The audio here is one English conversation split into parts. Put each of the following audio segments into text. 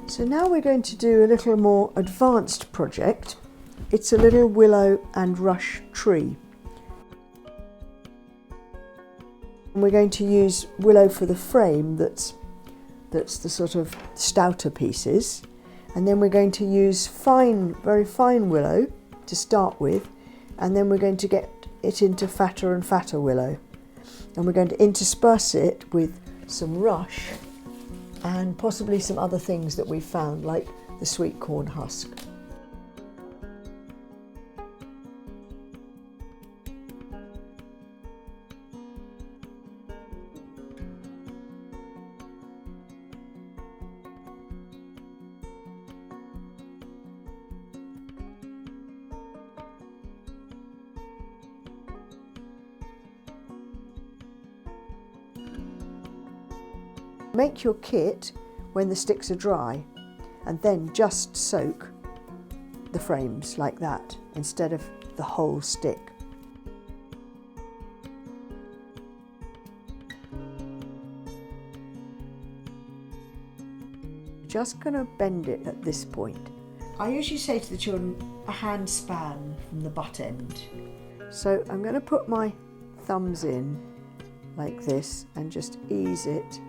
So now we're going to do a little more advanced project. It's a little willow and rush tree. And we're going to use willow for the frame that's the sort of stouter pieces. And then we're going to use very fine willow to start with. And then we're going to get it into fatter and fatter willow. And we're going to intersperse it with some rush and possibly some other things that we've found, like the sweet corn husk. Make your kit when the sticks are dry and then just soak the frames like that instead of the whole stick. Just going to bend it at this point. I usually say to the children a hand span from the butt end. So I'm going to put my thumbs in like this and just ease it.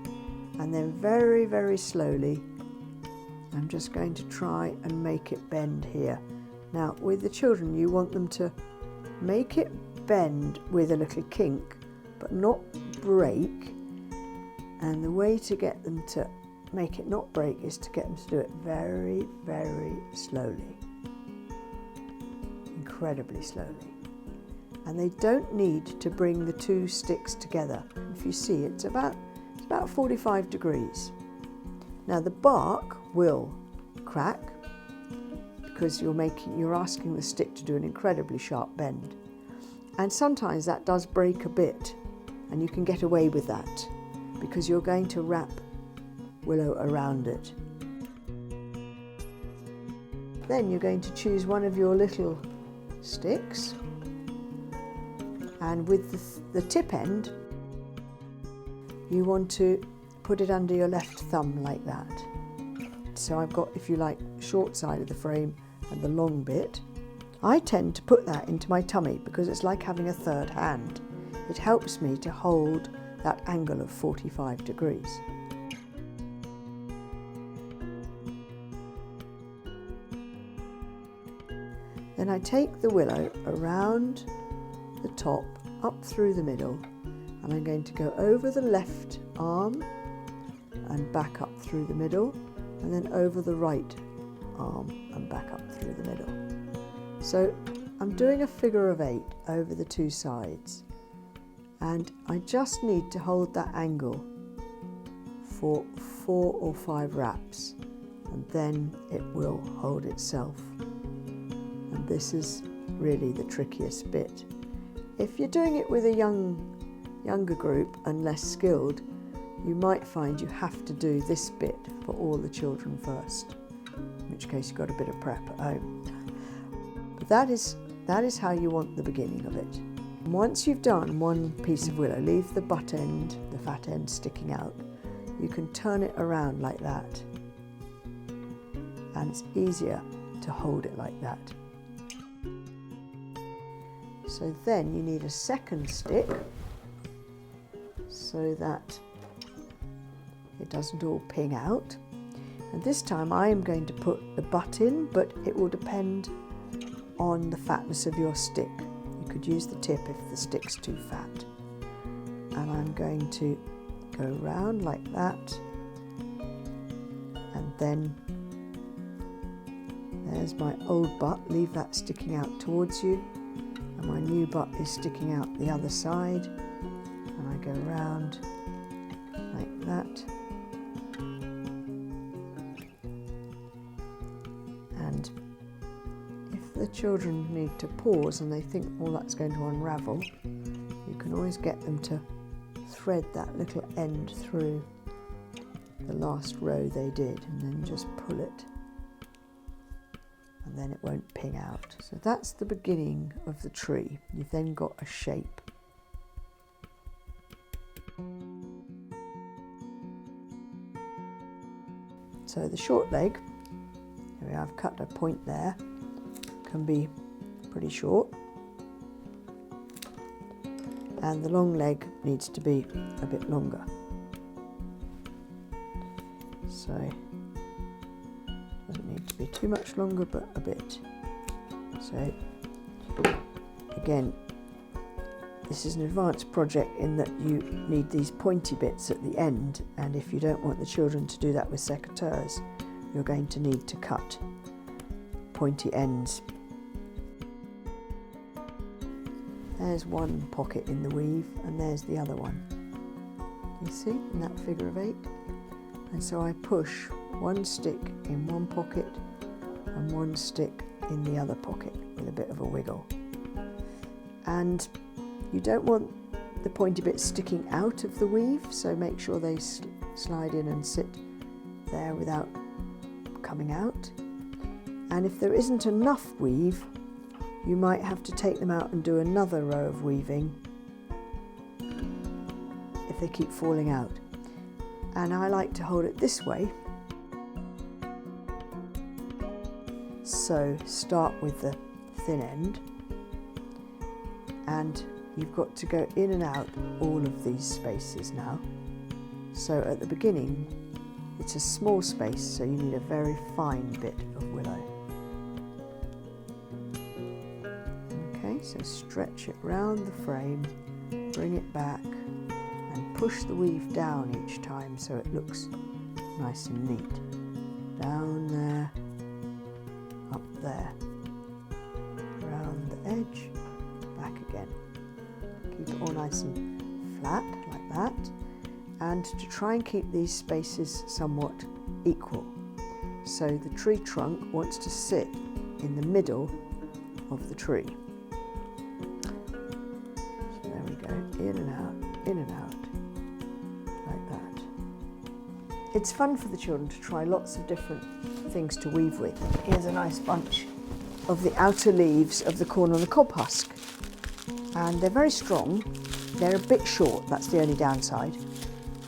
And then very, very slowly, I'm just going to try and make it bend here. Now, with the children, you want them to make it bend with a little kink, but not break. And the way to get them to make it not break is to get them to do it very, very slowly. Incredibly slowly. And they don't need to bring the two sticks together. If you see, it's about 45 degrees. Now the bark will crack because you're asking the stick to do an incredibly sharp bend. And sometimes that does break a bit, and you can get away with that because you're going to wrap willow around it. Then you're going to choose one of your little sticks, and with the tip end, you want to put it under your left thumb like that. So I've got, if you like, short side of the frame and the long bit. I tend to put that into my tummy because it's like having a third hand. It helps me to hold that angle of 45 degrees. Then I take the willow around the top, up through the middle, and I'm going to go over the left arm and back up through the middle, and then over the right arm and back up through the middle. So I'm doing a figure of 8 over the two sides, and I just need to hold that angle for 4 or 5 wraps, and then it will hold itself. And this is really the trickiest bit. If you're doing it with a younger group and less skilled, you might find you have to do this bit for all the children first, in which case you've got a bit of prep at home. But that is how you want the beginning of it. And once you've done one piece of willow, leave the butt end, the fat end sticking out. You can turn it around like that, and it's easier to hold it like that. So then you need a second stick so that it doesn't all ping out. And this time I am going to put the butt in, but it will depend on the fatness of your stick. You could use the tip if the stick's too fat. And I'm going to go round like that, and then there's my old butt, leave that sticking out towards you, and my new butt is sticking out the other side, and I go round like that. And if the children need to pause and they think, well, that's going to unravel, you can always get them to thread that little end through the last row they did, and then just pull it, and then it won't ping out. So that's the beginning of the tree. You've then got a shape. So the short leg, here we are, I've cut a point there, can be pretty short, and the long leg needs to be a bit longer. So doesn't need to be too much longer, but a bit. So again, this is an advanced project in that you need these pointy bits at the end, and if you don't want the children to do that with secateurs, you're going to need to cut pointy ends. There's one pocket in the weave, and there's the other one. You see, in that figure of 8? And so I push one stick in one pocket and one stick in the other pocket with a bit of a wiggle. And you don't want the pointy bits sticking out of the weave, so make sure they slide in and sit there without coming out. And if there isn't enough weave, you might have to take them out and do another row of weaving if they keep falling out. And I like to hold it this way. So start with the thin end, and you've got to go in and out all of these spaces now. So at the beginning, it's a small space, so you need a very fine bit of willow. Okay, so stretch it round the frame, bring it back, and push the weave down each time so it looks nice and neat. Down there, up there, round the edge, back again. Keep it all nice and flat like that, and to try and keep these spaces somewhat equal. So the tree trunk wants to sit in the middle of the tree. So there we go, in and out, like that. It's fun for the children to try lots of different things to weave with. Here's a nice bunch of the outer leaves of the corn on the cob husk. And they're very strong. They're a bit short, that's the only downside.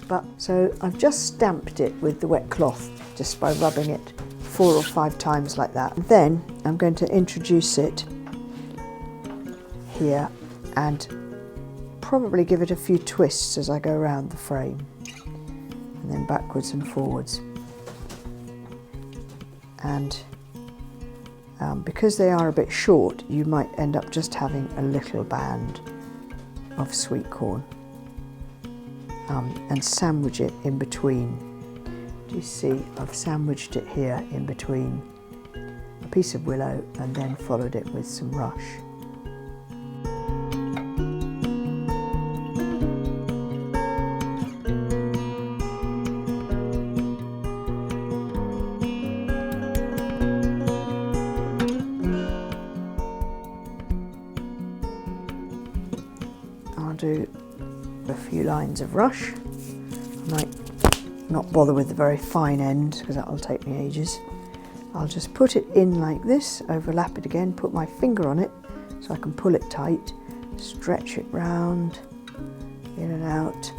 But so I've just stamped it with the wet cloth just by rubbing it 4 or 5 times like that. And then I'm going to introduce it here and probably give it a few twists as I go around the frame, and then backwards and forwards. And because they are a bit short, you might end up just having a little band of sweet corn, and sandwich it in between. Do you see? I've sandwiched it here in between a piece of willow and then followed it with some rush. I'll do a few lines of rush. I might not bother with the very fine end because that'll take me ages. I'll just put it in like this, overlap it again, put my finger on it so I can pull it tight, stretch it round, in and out.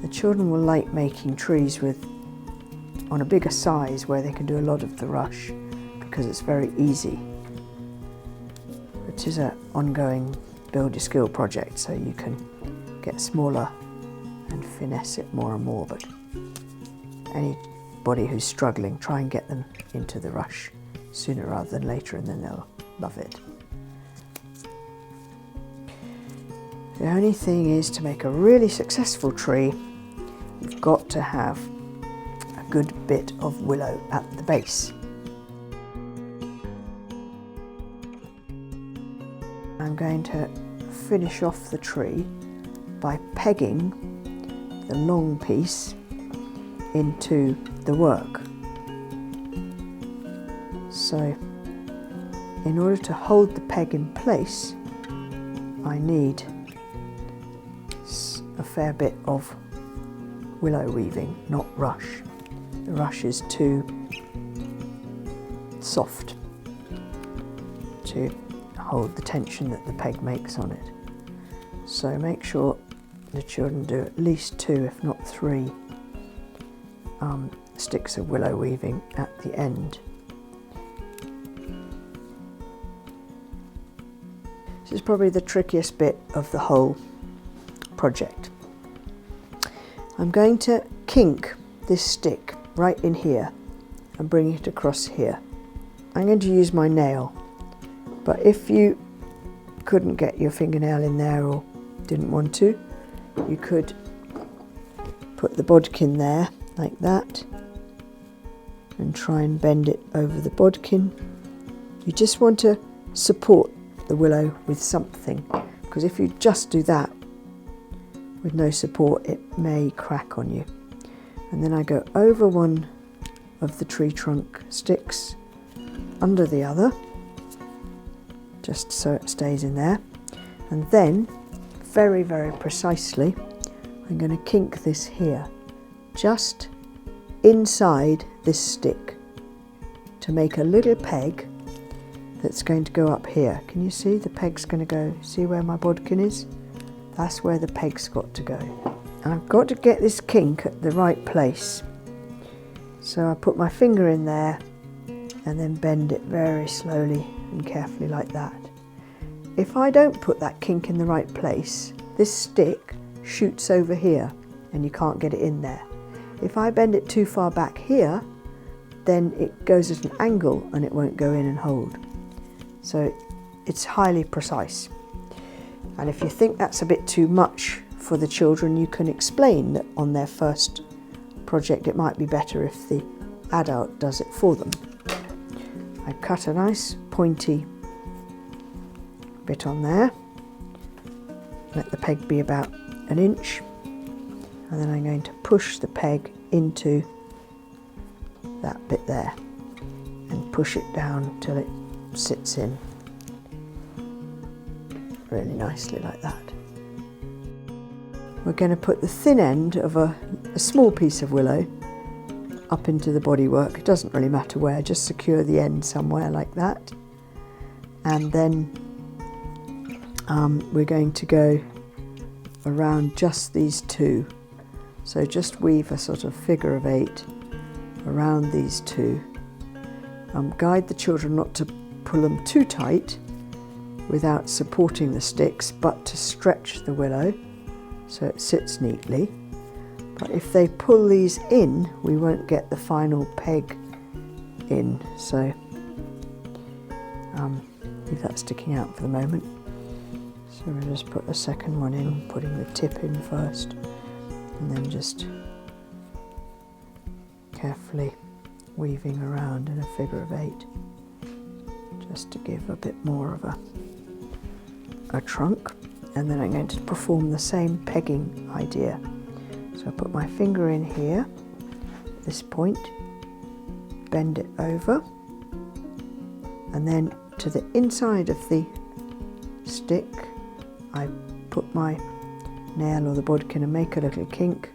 The children will like making trees on a bigger size where they can do a lot of the rush because it's very easy. It is an ongoing build your skill project, so you can get smaller and finesse it more and more, but anybody who's struggling, try and get them into the rush sooner rather than later, and then they'll love it. The only thing is, to make a really successful tree, you've got to have a good bit of willow at the base. I'm going to finish off the tree by pegging the long piece into the work. So in order to hold the peg in place, I need a fair bit of willow weaving, not rush. The rush is too soft to hold the tension that the peg makes on it. So make sure the children do at least 2, if not 3, sticks of willow weaving at the end. This is probably the trickiest bit of the whole project. I'm going to kink this stick right in here and bring it across here. I'm going to use my nail, but if you couldn't get your fingernail in there or didn't want to, you could put the bodkin there like that and try and bend it over the bodkin. You just want to support the willow with something, because if you just do that with no support, it may crack on you. And then I go over one of the tree trunk sticks under the other, just so it stays in there, and then very, very precisely I'm going to kink this here just inside this stick to make a little peg that's going to go up here. Can you see the peg's going to go? See where my bodkin is? That's where the peg's got to go. And I've got to get this kink at the right place. So I put my finger in there and then bend it very slowly and carefully like that. If I don't put that kink in the right place, this stick shoots over here and you can't get it in there. If I bend it too far back here, then it goes at an angle and it won't go in and hold. So it's highly precise. And if you think that's a bit too much for the children, you can explain that on their first project it might be better if the adult does it for them. I cut a nice pointy bit on there, let the peg be about 1 inch, and then I'm going to push the peg into that bit there and push it down till it sits in really nicely like that. We're going to put the thin end of a small piece of willow up into the bodywork. It doesn't really matter where, just secure the end somewhere like that. And then we're going to go around just these two. So just weave a sort of figure of 8 around these two. Guide the children not to pull them too tight without supporting the sticks, but to stretch the willow so it sits neatly. But if they pull these in, we won't get the final peg in, so leave that sticking out for the moment. So we'll just put a second one in, putting the tip in first, and then just carefully weaving around in a figure of 8, just to give a bit more of a trunk. And then I'm going to perform the same pegging idea. So I put my finger in here at this point, bend it over, and then to the inside of the stick I put my nail or the bodkin and make a little kink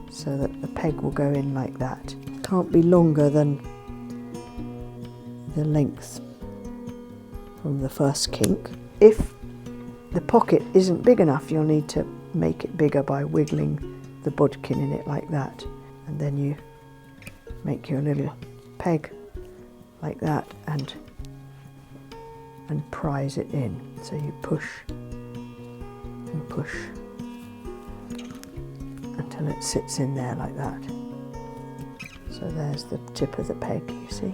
so that the peg will go in like that. Can't be longer than the length from the first kink. If the pocket isn't big enough, you'll need to make it bigger by wiggling the bodkin in it like that, and then you make your little peg like that and prise it in. So you push and push until it sits in there like that. So there's the tip of the peg, you see,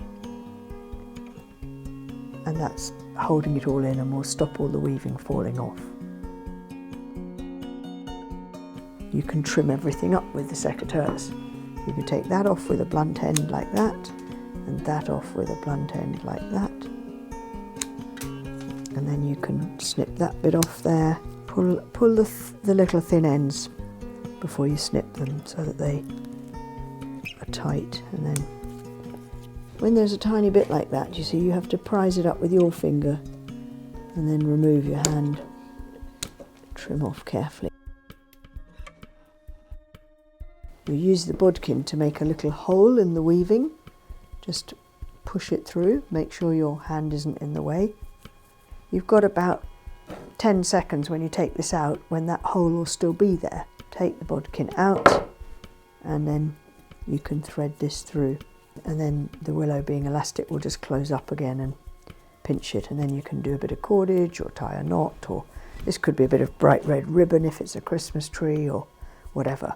and that's holding it all in and will stop all the weaving falling off. You can trim everything up with the secateurs. You can take that off with a blunt end like that, and that off with a blunt end like that, and then you can snip that bit off there. Pull the little thin ends before you snip them so that they are tight, and then when there's a tiny bit like that, you see, you have to prise it up with your finger and then remove your hand, trim off carefully. You use the bodkin to make a little hole in the weaving. Just push it through, make sure your hand isn't in the way. You've got about 10 seconds when you take this out, when that hole will still be there. Take the bodkin out and then you can thread this through, and then the willow being elastic will just close up again and pinch it, and then you can do a bit of cordage or tie a knot, or this could be a bit of bright red ribbon if it's a Christmas tree or whatever.